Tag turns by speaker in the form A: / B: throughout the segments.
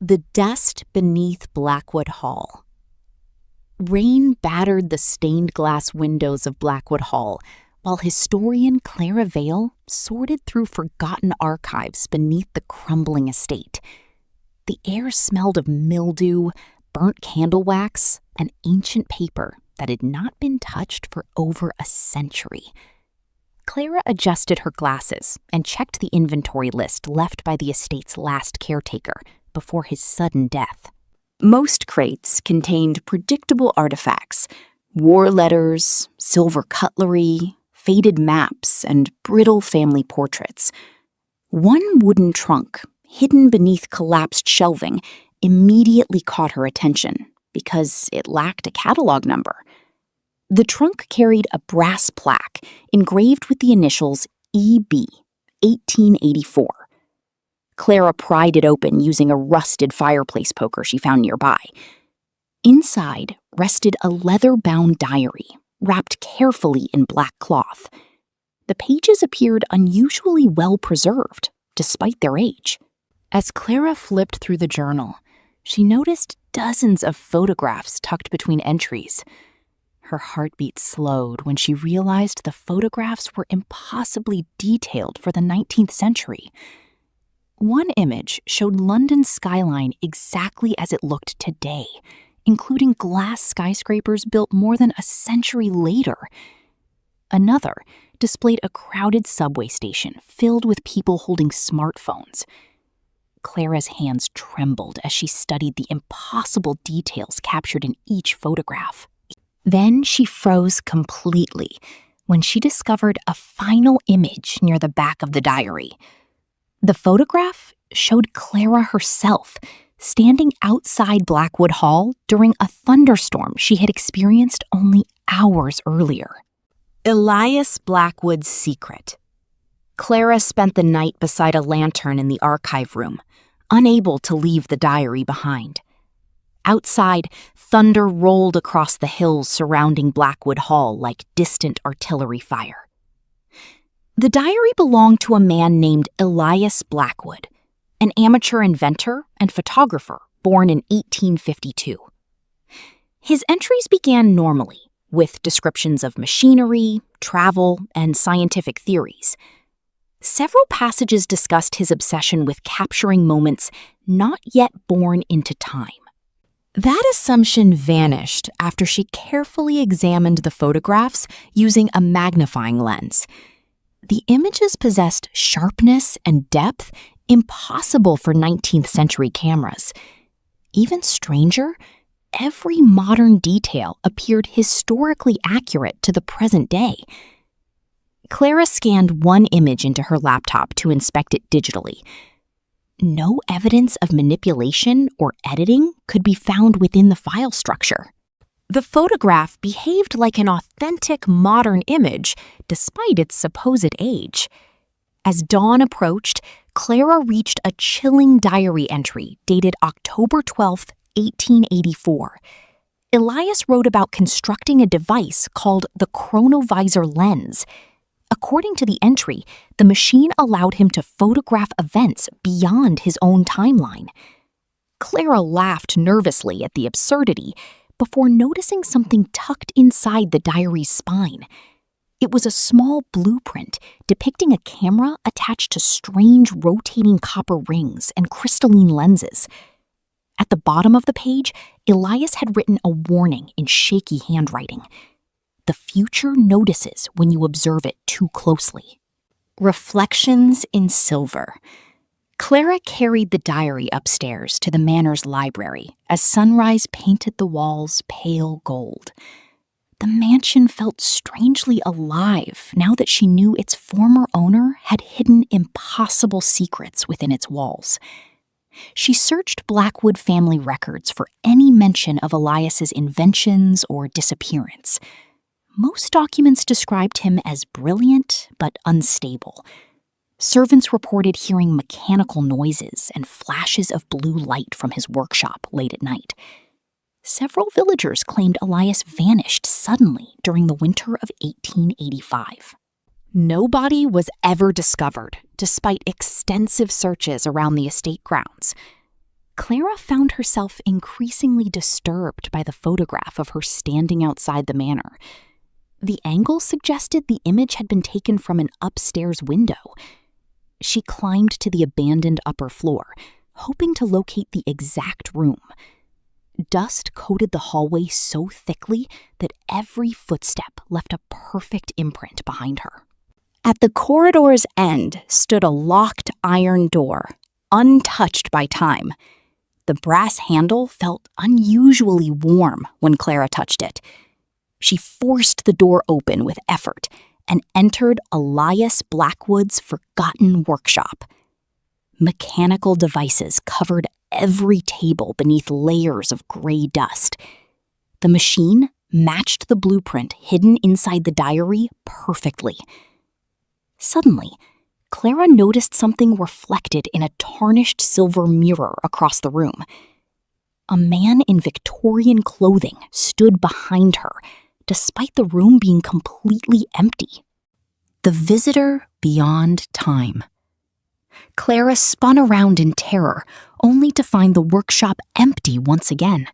A: The dust beneath Blackwood Hall. Rain battered the stained glass windows of Blackwood Hall, while historian Clara Vale sorted through forgotten archives beneath the crumbling estate. The air smelled of mildew, burnt candle wax, and ancient paper that had not been touched for over a century. Clara adjusted her glasses and checked the inventory list left by the estate's last caretaker before his sudden death. Most crates contained predictable artifacts: war letters, silver cutlery, faded maps, and brittle family portraits. One wooden trunk, hidden beneath collapsed shelving, immediately caught her attention because it lacked a catalog number. The trunk carried a brass plaque engraved with the initials EB, 1884. Clara pried it open using a rusted fireplace poker she found nearby. Inside rested a leather-bound diary, wrapped carefully in black cloth. The pages appeared unusually well preserved, despite their age. As Clara flipped through the journal, she noticed dozens of photographs tucked between entries. Her heartbeat slowed when she realized the photographs were impossibly detailed for the 19th century. One image showed London's skyline exactly as it looked today, including glass skyscrapers built more than a century later. Another displayed a crowded subway station filled with people holding smartphones. Clara's hands trembled as she studied the impossible details captured in each photograph. Then she froze completely when she discovered a final image near the back of the diary. The photograph showed Clara herself standing outside Blackwood Hall during a thunderstorm she had experienced only hours earlier. Elias Blackwood's secret. Clara spent the night beside a lantern in the archive room, unable to leave the diary behind. Outside, thunder rolled across the hills surrounding Blackwood Hall like distant artillery fire. The diary belonged to a man named Elias Blackwood, an amateur inventor and photographer born in 1852. His entries began normally, with descriptions of machinery, travel, and scientific theories. Several passages discussed his obsession with capturing moments not yet born into time. That assumption vanished after she carefully examined the photographs using a magnifying lens. The images possessed sharpness and depth impossible for 19th century cameras. Even stranger, every modern detail appeared historically accurate to the present day. Clara scanned one image into her laptop to inspect it digitally. No evidence of manipulation or editing could be found within the file structure. The photograph behaved like an authentic modern image, despite its supposed age. As dawn approached, Clara reached a chilling diary entry dated October 12, 1884. Elias wrote about constructing a device called the chronovisor lens. According to the entry, the machine allowed him to photograph events beyond his own timeline. Clara laughed nervously at the absurdity before noticing something tucked inside the diary's spine. It was a small blueprint depicting a camera attached to strange rotating copper rings and crystalline lenses. At the bottom of the page, Elias had written a warning in shaky handwriting. The future notices when you observe it too closely. Reflections in silver. Clara carried the diary upstairs to the manor's library as sunrise painted the walls pale gold. The mansion felt strangely alive now that she knew its former owner had hidden impossible secrets within its walls. She searched Blackwood family records for any mention of Elias's inventions or disappearance. Most documents described him as brilliant but unstable. Servants reported hearing mechanical noises and flashes of blue light from his workshop late at night. Several villagers claimed Elias vanished suddenly during the winter of 1885. No body was ever discovered, despite extensive searches around the estate grounds. Clara found herself increasingly disturbed by the photograph of her standing outside the manor. The angle suggested the image had been taken from an upstairs window. She climbed to the abandoned upper floor, hoping to locate the exact room. Dust coated the hallway so thickly that every footstep left a perfect imprint behind her. At the corridor's end stood a locked iron door, untouched by time. The brass handle felt unusually warm when Clara touched it. She forced the door open with effort and entered Elias Blackwood's forgotten workshop. Mechanical devices covered every table beneath layers of gray dust. The machine matched the blueprint hidden inside the diary perfectly. Suddenly, Clara noticed something reflected in a tarnished silver mirror across the room. A man in Victorian clothing stood behind her, despite the room being completely empty. The visitor beyond time. Clara spun around in terror, only to find the workshop empty once again.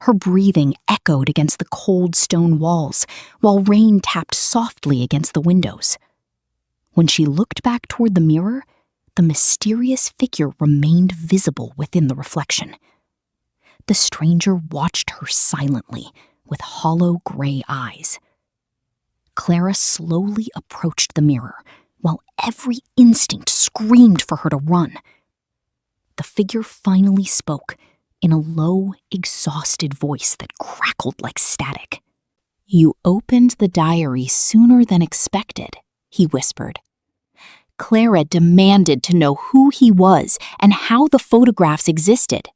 A: Her breathing echoed against the cold stone walls, while rain tapped softly against the windows. When she looked back toward the mirror, the mysterious figure remained visible within the reflection. The stranger watched her silently, with hollow gray eyes. Clara slowly approached the mirror, while every instinct screamed for her to run. The figure finally spoke, in a low, exhausted voice that crackled like static. "You opened the diary sooner than expected," he whispered. Clara demanded to know who he was and how the photographs existed.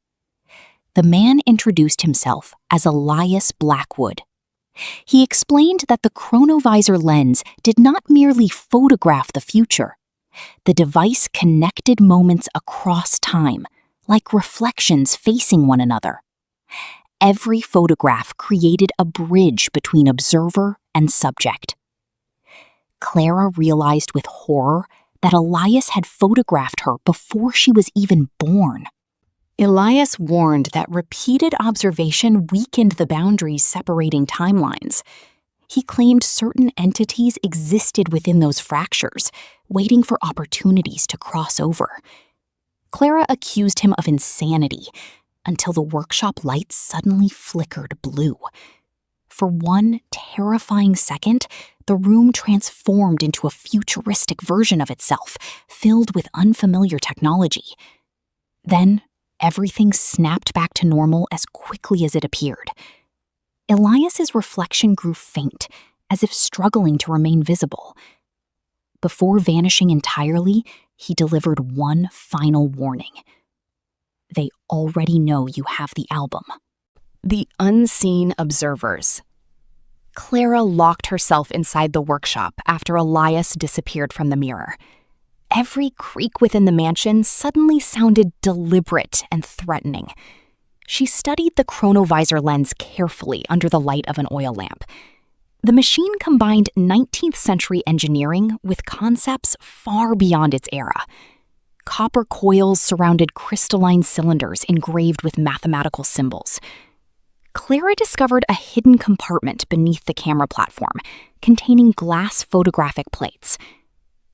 A: The man introduced himself as Elias Blackwood. He explained that the chronovisor lens did not merely photograph the future. The device connected moments across time, like reflections facing one another. Every photograph created a bridge between observer and subject. Clara realized with horror that Elias had photographed her before she was even born. Elias warned that repeated observation weakened the boundaries separating timelines. He claimed certain entities existed within those fractures, waiting for opportunities to cross over. Clara accused him of insanity, until the workshop lights suddenly flickered blue. For one terrifying second, the room transformed into a futuristic version of itself, filled with unfamiliar technology. Then, everything snapped back to normal as quickly as it appeared. Elias's reflection grew faint, as if struggling to remain visible. Before vanishing entirely, he delivered one final warning. "They already know you have the album." The unseen observers. Clara locked herself inside the workshop after Elias disappeared from the mirror. Every creak within the mansion suddenly sounded deliberate and threatening. She studied the chronovisor lens carefully under the light of an oil lamp. The machine combined 19th century engineering with concepts far beyond its era. Copper coils surrounded crystalline cylinders engraved with mathematical symbols. Clara discovered a hidden compartment beneath the camera platform, containing glass photographic plates.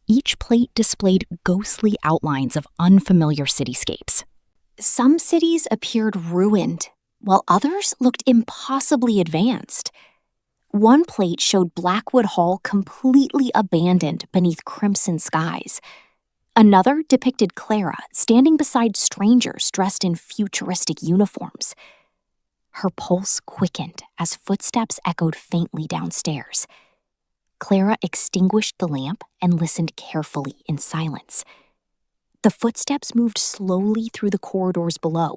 A: Each plate displayed ghostly outlines of unfamiliar cityscapes. Some cities appeared ruined, while others looked impossibly advanced. One plate showed Blackwood Hall completely abandoned beneath crimson skies. Another depicted Clara standing beside strangers dressed in futuristic uniforms. Her pulse quickened as footsteps echoed faintly downstairs. Clara extinguished the lamp and listened carefully in silence. The footsteps moved slowly through the corridors below,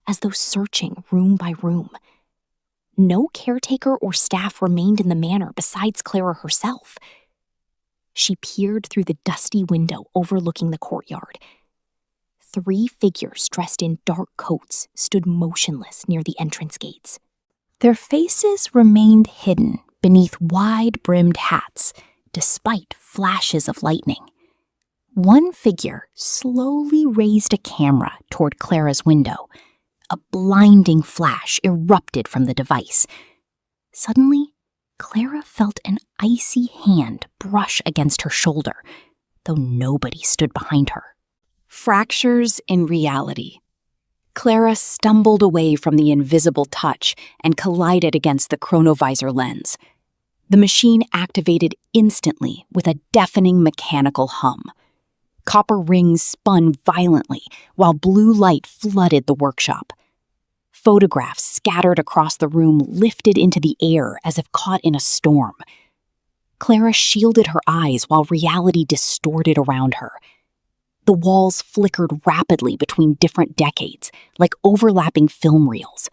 A: as though searching room by room. No caretaker or staff remained in the manor besides Clara herself. She peered through the dusty window overlooking the courtyard. 3 figures dressed in dark coats stood motionless near the entrance gates. Their faces remained hidden beneath wide-brimmed hats, despite flashes of lightning. One figure slowly raised a camera toward Clara's window. A blinding flash erupted from the device. Suddenly, Clara felt an icy hand brush against her shoulder, though nobody stood behind her. Fractures in reality. Clara stumbled away from the invisible touch and collided against the chronovisor lens. The machine activated instantly with a deafening mechanical hum. Copper rings spun violently while blue light flooded the workshop. Photographs scattered across the room lifted into the air as if caught in a storm. Clara shielded her eyes while reality distorted around her. The walls flickered rapidly between different decades, like overlapping film reels.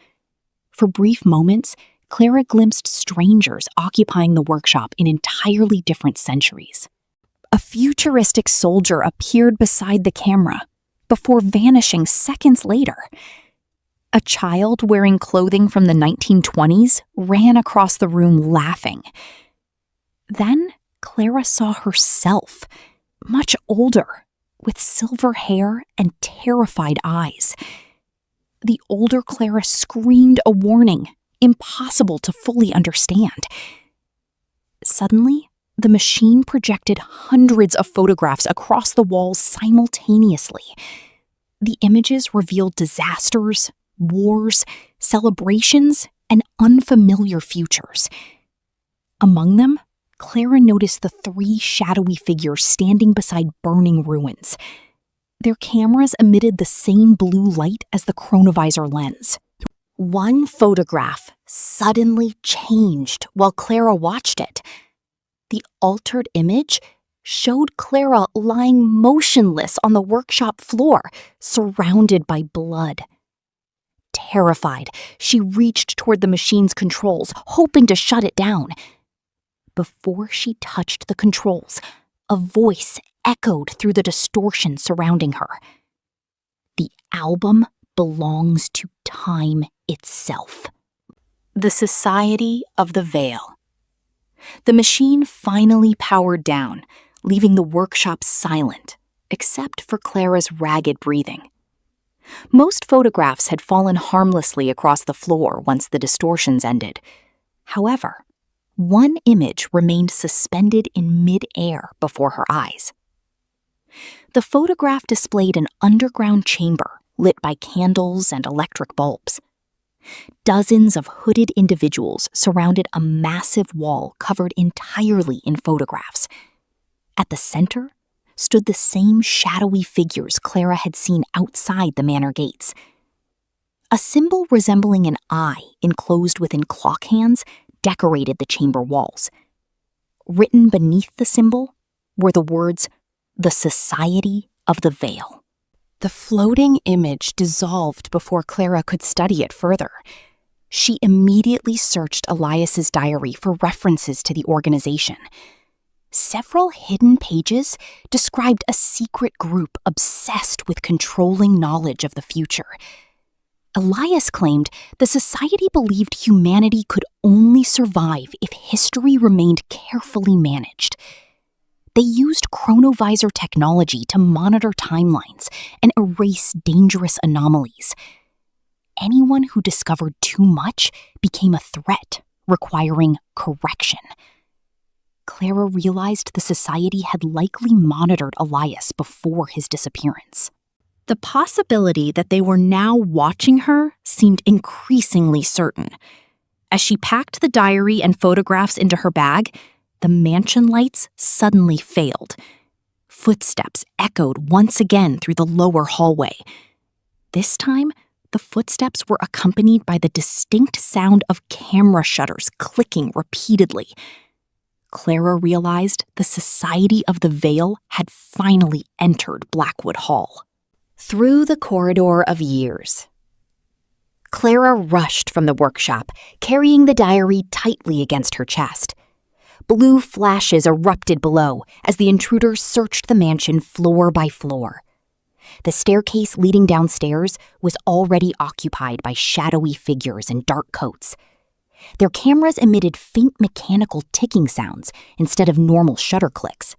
A: For brief moments, Clara glimpsed strangers occupying the workshop in entirely different centuries. A futuristic soldier appeared beside the camera, before vanishing seconds later. A child wearing clothing from the 1920s ran across the room laughing. Then Clara saw herself, much older, with silver hair and terrified eyes. The older Clara screamed a warning, impossible to fully understand. Suddenly, the machine projected hundreds of photographs across the walls simultaneously. The images revealed disasters, wars, celebrations, and unfamiliar futures. Among them, Clara noticed the 3 shadowy figures standing beside burning ruins. Their cameras emitted the same blue light as the chronovisor lens. One photograph suddenly changed while Clara watched it. The altered image showed Clara lying motionless on the workshop floor, surrounded by blood. Terrified, she reached toward the machine's controls, hoping to shut it down. Before she touched the controls, a voice echoed through the distortion surrounding her. The album belongs to time itself. The Society of the Veil. The machine finally powered down, leaving the workshop silent, except for Clara's ragged breathing. Most photographs had fallen harmlessly across the floor once the distortions ended. However, one image remained suspended in mid-air before her eyes. The photograph displayed an underground chamber lit by candles and electric bulbs. Dozens of hooded individuals surrounded a massive wall covered entirely in photographs. At the center stood the same shadowy figures Clara had seen outside the manor gates. A symbol resembling an eye enclosed within clock hands decorated the chamber walls. Written beneath the symbol were the words, "The Society of the Veil." The floating image dissolved before Clara could study it further. She immediately searched Elias's diary for references to the organization. Several hidden pages described a secret group obsessed with controlling knowledge of the future. Elias claimed the society believed humanity could only survive if history remained carefully managed. They used chronovisor technology to monitor timelines and erase dangerous anomalies. Anyone who discovered too much became a threat, requiring correction. Clara realized the society had likely monitored Elias before his disappearance. The possibility that they were now watching her seemed increasingly certain. As she packed the diary and photographs into her bag, the mansion lights suddenly failed. Footsteps echoed once again through the lower hallway. This time, the footsteps were accompanied by the distinct sound of camera shutters clicking repeatedly. Clara realized the Society of the Veil had finally entered Blackwood Hall. Through the corridor of years. Clara rushed from the workshop, carrying the diary tightly against her chest. Blue flashes erupted below as the intruders searched the mansion floor by floor. The staircase leading downstairs was already occupied by shadowy figures in dark coats. Their cameras emitted faint mechanical ticking sounds instead of normal shutter clicks.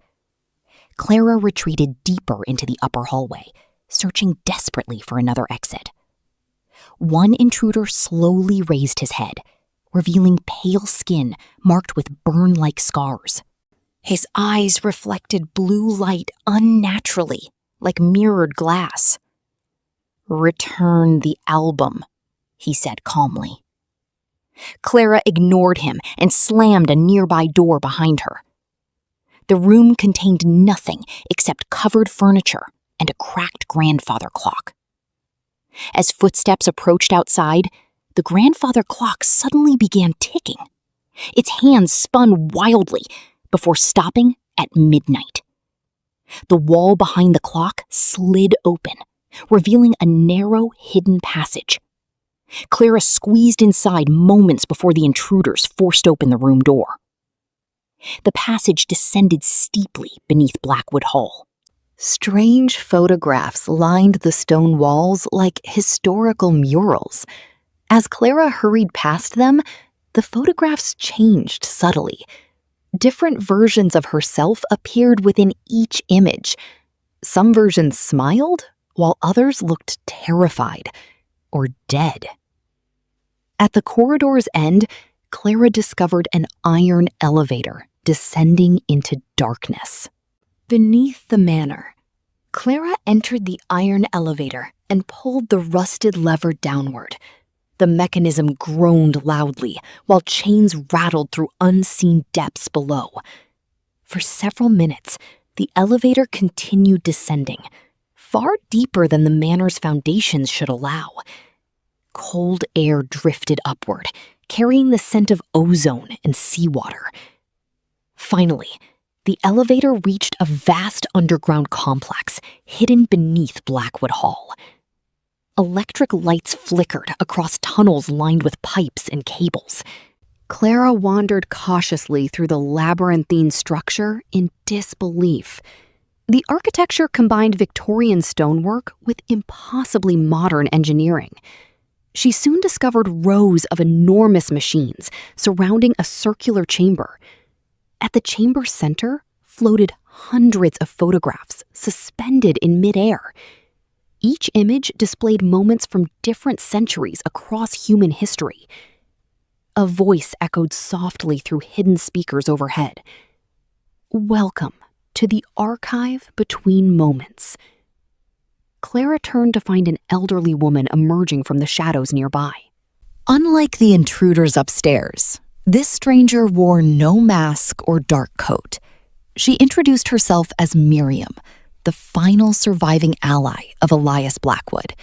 A: Clara retreated deeper into the upper hallway, searching desperately for another exit. One intruder slowly raised his head, revealing pale skin marked with burn-like scars. His eyes reflected blue light unnaturally, like mirrored glass. "Return the album," he said calmly. Clara ignored him and slammed a nearby door behind her. The room contained nothing except covered furniture and a cracked grandfather clock. As footsteps approached outside, the grandfather clock suddenly began ticking. Its hands spun wildly before stopping at midnight. The wall behind the clock slid open, revealing a narrow, hidden passage. Clara squeezed inside moments before the intruders forced open the room door. The passage descended steeply beneath Blackwood Hall. Strange photographs lined the stone walls like historical murals. As Clara hurried past them, the photographs changed subtly. Different versions of herself appeared within each image. Some versions smiled, while others looked terrified or dead. At the corridor's end, Clara discovered an iron elevator descending into darkness. Beneath the manor, Clara entered the iron elevator and pulled the rusted lever downward. The mechanism groaned loudly, while chains rattled through unseen depths below. For several minutes, the elevator continued descending, far deeper than the manor's foundations should allow. Cold air drifted upward, carrying the scent of ozone and seawater. Finally, the elevator reached a vast underground complex hidden beneath Blackwood Hall. Electric lights flickered across tunnels lined with pipes and cables. Clara wandered cautiously through the labyrinthine structure in disbelief. The architecture combined Victorian stonework with impossibly modern engineering. She soon discovered rows of enormous machines surrounding a circular chamber. At the chamber's center floated hundreds of photographs suspended in midair. Each image displayed moments from different centuries across human history. A voice echoed softly through hidden speakers overhead. "Welcome to the archive between moments." Clara turned to find an elderly woman emerging from the shadows nearby. Unlike the intruders upstairs, this stranger wore no mask or dark coat. She introduced herself as Miriam, the final surviving ally of Elias Blackwood.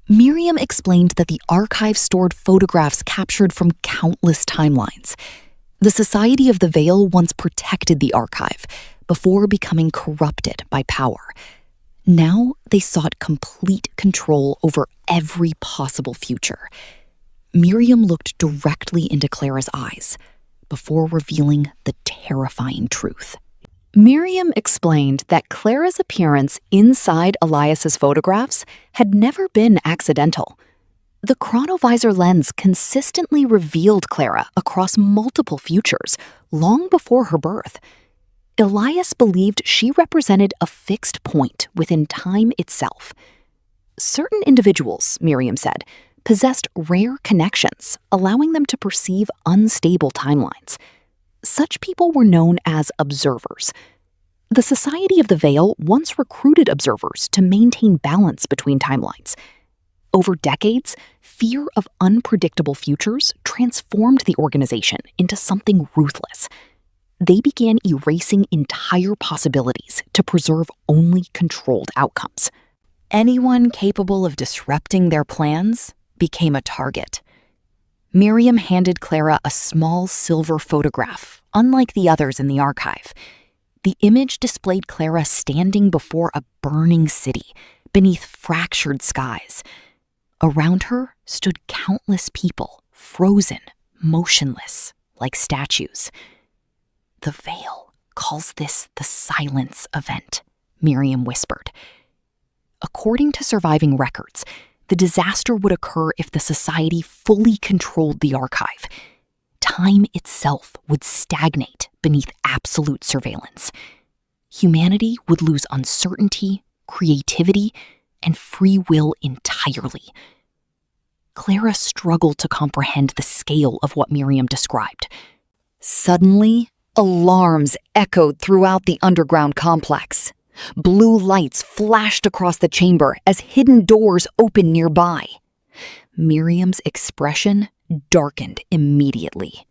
A: Miriam explained that the archive stored photographs captured from countless timelines. The Society of the Veil once protected the archive before becoming corrupted by power. Now they sought complete control over every possible future. Miriam looked directly into Clara's eyes before revealing the terrifying truth. Miriam explained that Clara's appearance inside Elias's photographs had never been accidental. The chronovisor lens consistently revealed Clara across multiple futures, long before her birth. Elias believed she represented a fixed point within time itself. Certain individuals, Miriam said, possessed rare connections, allowing them to perceive unstable timelines. Such people were known as observers. The Society of the Veil once recruited observers to maintain balance between timelines. Over decades, fear of unpredictable futures transformed the organization into something ruthless. They began erasing entire possibilities to preserve only controlled outcomes. Anyone capable of disrupting their plans became a target. Miriam handed Clara a small silver photograph, unlike the others in the archive. The image displayed Clara standing before a burning city, beneath fractured skies. Around her stood countless people, frozen, motionless, like statues. "The Veil calls this the silence event," Miriam whispered. According to surviving records, the disaster would occur if the Society fully controlled the archive. Time itself would stagnate beneath absolute surveillance. humanity would lose uncertainty, creativity, and free will entirely. Clara struggled to comprehend the scale of what Miriam described. Suddenly, alarms echoed throughout the underground complex. Blue lights flashed across the chamber as hidden doors opened nearby. Miriam's expression darkened immediately.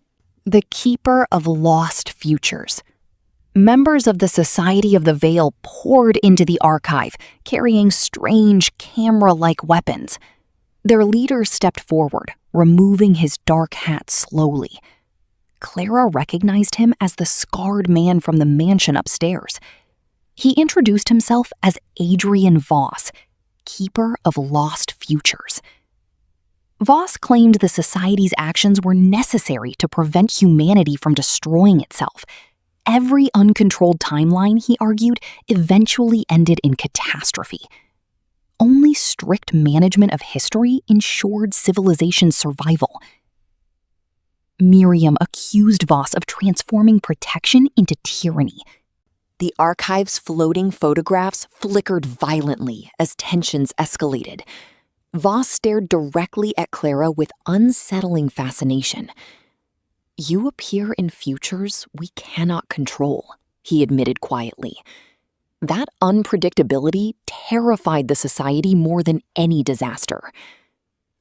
A: The Keeper of Lost Futures. Members of the Society of the Veil poured into the archive, carrying strange camera-like weapons. Their leader stepped forward, removing his dark hat slowly. Clara recognized him as the scarred man from the mansion upstairs. He introduced himself as Adrian Voss, Keeper of Lost Futures. Voss claimed the Society's actions were necessary to prevent humanity from destroying itself. Every uncontrolled timeline, he argued, eventually ended in catastrophe. Only strict management of history ensured civilization's survival. Miriam accused Voss of transforming protection into tyranny. The archive's floating photographs flickered violently as tensions escalated. Voss stared directly at Clara with unsettling fascination. "You appear in futures we cannot control," he admitted quietly. That unpredictability terrified the Society more than any disaster.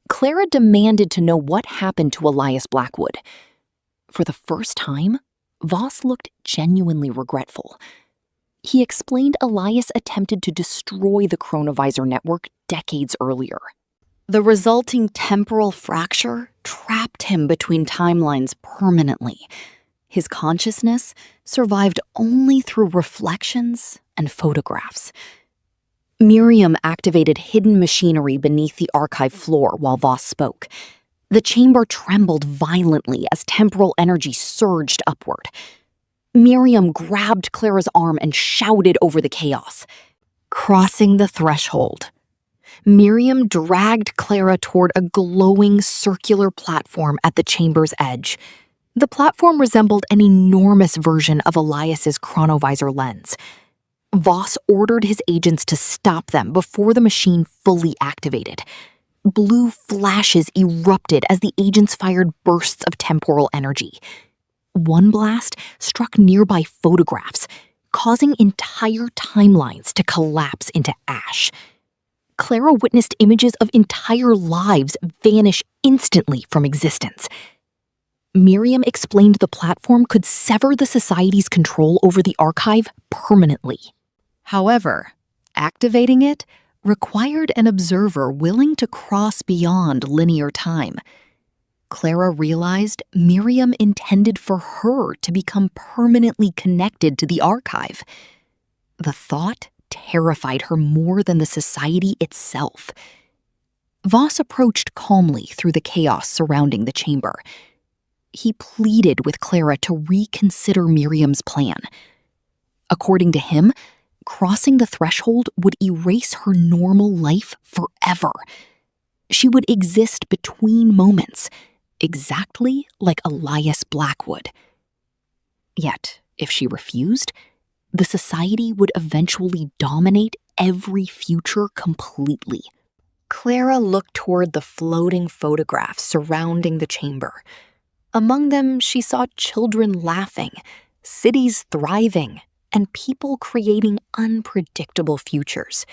A: Clara demanded to know what happened to Elias Blackwood. For the first time, Voss looked genuinely regretful. He explained Elias attempted to destroy the Chronovisor network decades earlier. The resulting temporal fracture trapped him between timelines permanently. His consciousness survived only through reflections and photographs. Miriam activated hidden machinery beneath the archive floor while Voss spoke. The chamber trembled violently as temporal energy surged upward. Miriam grabbed Clara's arm and shouted over the chaos. Crossing the threshold, Miriam dragged Clara toward a glowing circular platform at the chamber's edge. The platform resembled an enormous version of Elias's chronovisor lens. Voss ordered his agents to stop them before the machine fully activated. Blue flashes erupted as the agents fired bursts of temporal energy. One blast struck nearby photographs, causing entire timelines to collapse into ash. Clara witnessed images of entire lives vanish instantly from existence. Miriam explained the platform could sever the Society's control over the archive permanently. However, activating it required an observer willing to cross beyond linear time. Clara realized Miriam intended for her to become permanently connected to the archive. The thought terrified her more than the Society itself. Voss approached calmly through the chaos surrounding the chamber. He pleaded with Clara to reconsider Miriam's plan. According to him, crossing the threshold would erase her normal life forever. She would exist between moments, exactly like Elias Blackwood. Yet, if she refused, the Society would eventually dominate every future completely. Clara looked toward the floating photographs surrounding the chamber. Among them, she saw children laughing, cities thriving, and people creating unpredictable futures.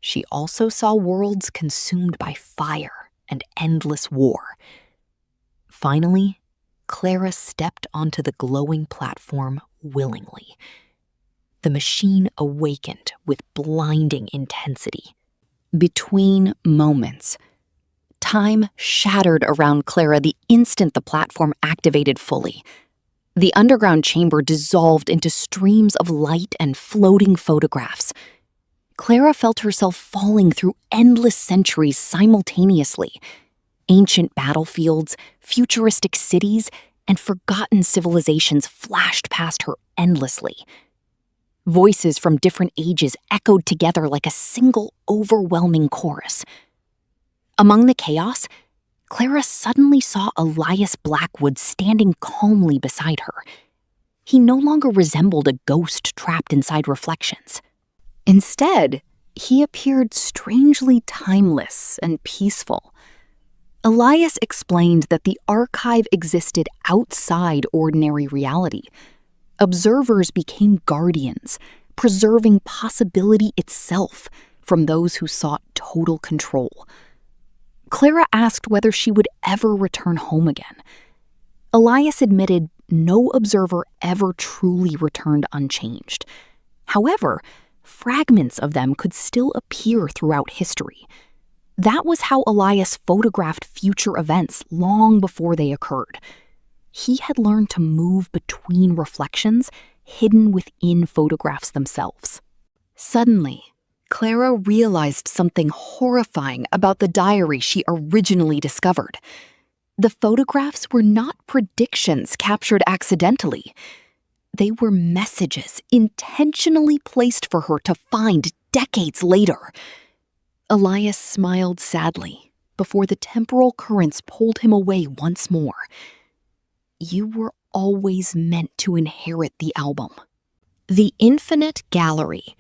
A: She also saw worlds consumed by fire and endless war. Finally, Clara stepped onto the glowing platform willingly. The machine awakened with blinding intensity. Between moments, time shattered around Clara the instant the platform activated fully. The underground chamber dissolved into streams of light and floating photographs. Clara felt herself falling through endless centuries simultaneously. Ancient battlefields, futuristic cities, and forgotten civilizations flashed past her endlessly. Voices from different ages echoed together like a single overwhelming chorus. Among the chaos, Clara suddenly saw Elias Blackwood standing calmly beside her. He no longer resembled a ghost trapped inside reflections. Instead, he appeared strangely timeless and peaceful. Elias explained that the archive existed outside ordinary reality. Observers became guardians, preserving possibility itself from those who sought total control. Clara asked whether she would ever return home again. Elias admitted no observer ever truly returned unchanged. However, fragments of them could still appear throughout history. That was how Elias photographed future events long before they occurred. He had learned to move between reflections hidden within photographs themselves. Suddenly, Clara realized something horrifying about the diary she originally discovered. The photographs were not predictions captured accidentally. They were messages intentionally placed for her to find decades later. Elias smiled sadly before the temporal currents pulled him away once more. You were always meant to inherit the album. The Infinite Gallery.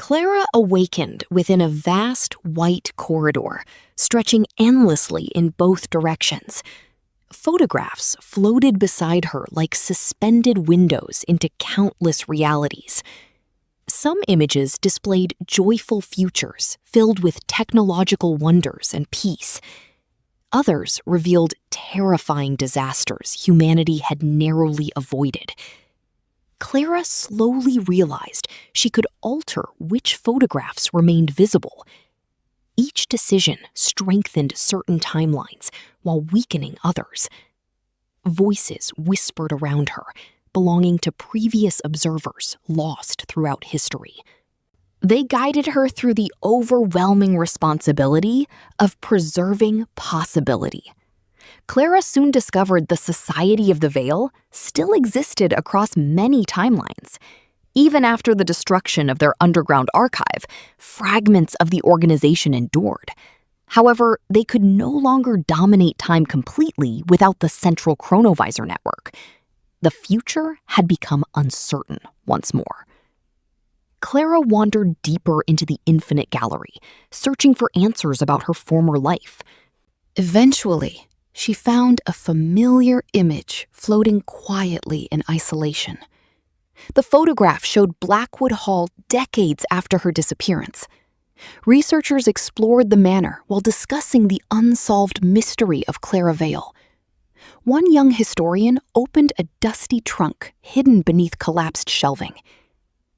A: Clara awakened within a vast white corridor, stretching endlessly in both directions. Photographs floated beside her like suspended windows into countless realities. Some images displayed joyful futures filled with technological wonders and peace. Others revealed terrifying disasters humanity had narrowly avoided. Clara slowly realized she could alter which photographs remained visible. Each decision strengthened certain timelines while weakening others. Voices whispered around her, belonging to previous observers lost throughout history. They guided her through the overwhelming responsibility of preserving possibility. Clara soon discovered the Society of the Veil still existed across many timelines. Even after the destruction of their underground archive, fragments of the organization endured. However, they could no longer dominate time completely without the central chronovisor network. The future had become uncertain once more. Clara wandered deeper into the Infinite Gallery, searching for answers about her former life. Eventually, she found a familiar image floating quietly in isolation. The photograph showed Blackwood Hall decades after her disappearance. Researchers explored the manor while discussing the unsolved mystery of Clara Vale. One young historian opened a dusty trunk hidden beneath collapsed shelving.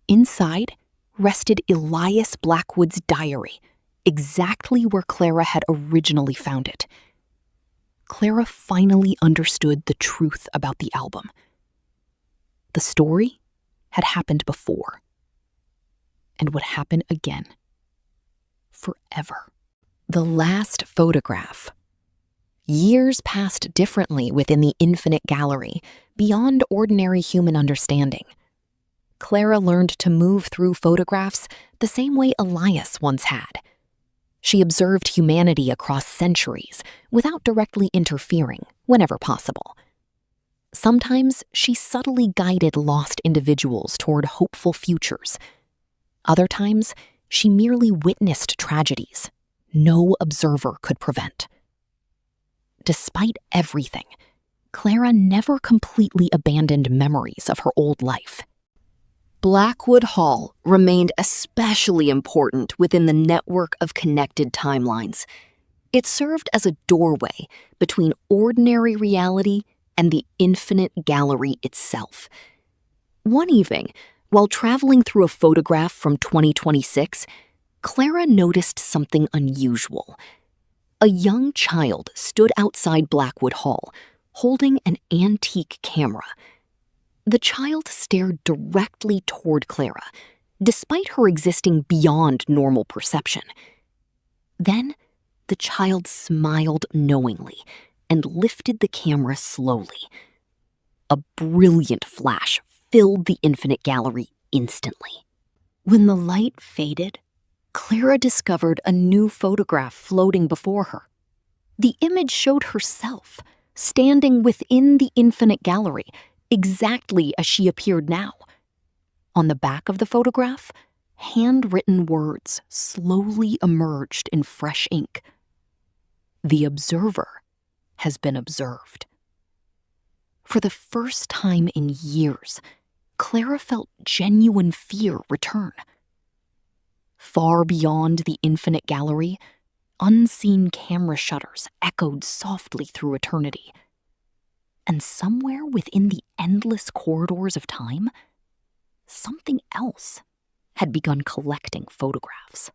A: Inside rested Elias Blackwood's diary, exactly where Clara had originally found it. Clara finally understood the truth about the album. The story had happened before, and would happen again. Forever. The last photograph. Years passed differently within the Infinite Gallery, beyond ordinary human understanding. Clara learned to move through photographs the same way Elias once had. She observed humanity across centuries without directly interfering whenever possible. Sometimes she subtly guided lost individuals toward hopeful futures. Other times, she merely witnessed tragedies no observer could prevent. Despite everything, Clara never completely abandoned memories of her old life. Blackwood Hall remained especially important within the network of connected timelines. It served as a doorway between ordinary reality and the Infinite Gallery itself. One evening, while traveling through a photograph from 2026, Clara noticed something unusual. A young child stood outside Blackwood Hall, holding an antique camera. The child stared directly toward Clara, despite her existing beyond normal perception. Then, the child smiled knowingly and lifted the camera slowly. A brilliant flash filled the Infinite Gallery instantly. When the light faded, Clara discovered a new photograph floating before her. The image showed herself, standing within the Infinite Gallery, exactly as she appeared now. On the back of the photograph, handwritten words slowly emerged in fresh ink. The observer has been observed. For the first time in years, Clara felt genuine fear return. Far beyond the infinite gallery, unseen camera shutters echoed softly through eternity. And somewhere within the endless corridors of time, something else had begun collecting photographs.